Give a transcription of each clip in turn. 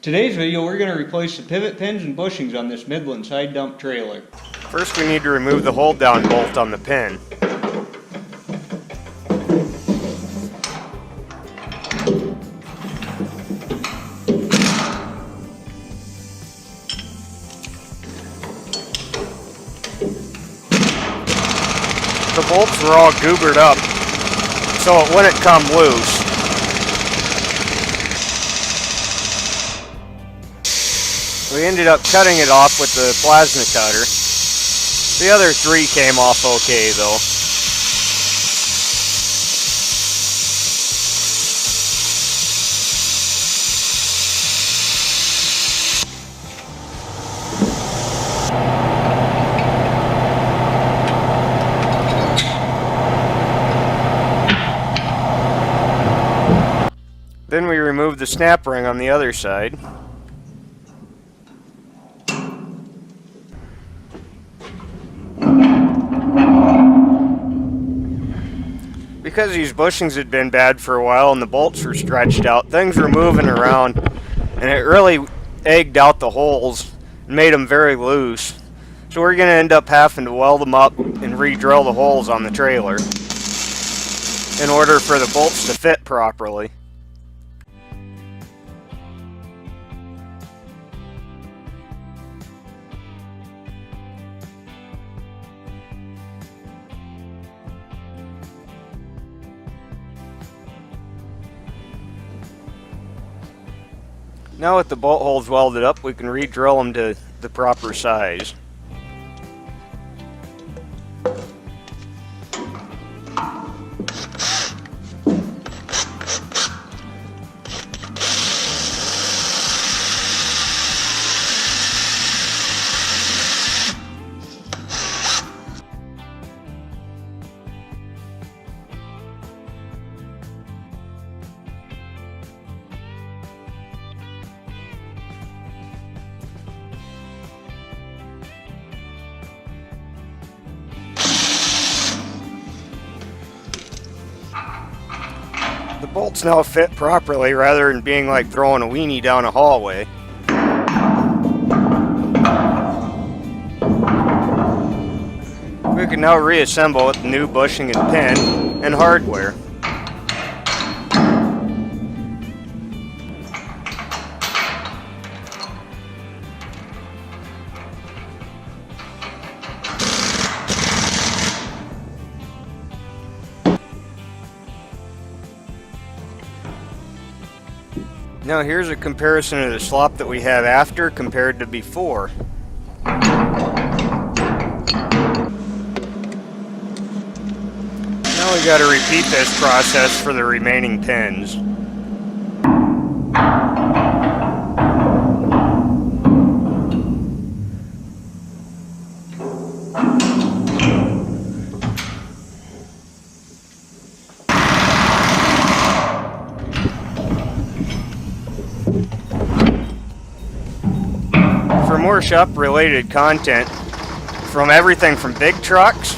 Today's video, we're going to replace the pivot pins and bushings on this Midland side dump trailer. First we need to remove the hold down bolt on the pin. The bolts were all goobered up, so it wouldn't come loose. We ended up cutting it off with the plasma cutter. The other three came off okay though. Then we removed the snap ring on the other side. Because these bushings had been bad for a while and the bolts were stretched out, things were moving around and it really egged out the holes and made them very loose. So we're going to end up having to weld them up and re-drill the holes on the trailer in order for the bolts to fit properly. Now with the bolt holes welded up, we can re-drill them to the proper size. The bolts now fit properly rather than being like throwing a weenie down a hallway. We can now reassemble with the new bushing and pin and hardware. Now here's a comparison of the slop that we have after compared to before. Now we got to repeat this process for the remaining pins. For more shop-related content, from everything from big trucks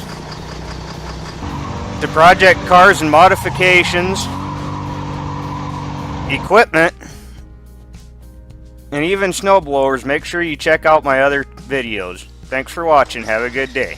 to project cars and modifications, equipment, and even snowblowers, make sure you check out my other videos. Thanks for watching. Have a good day.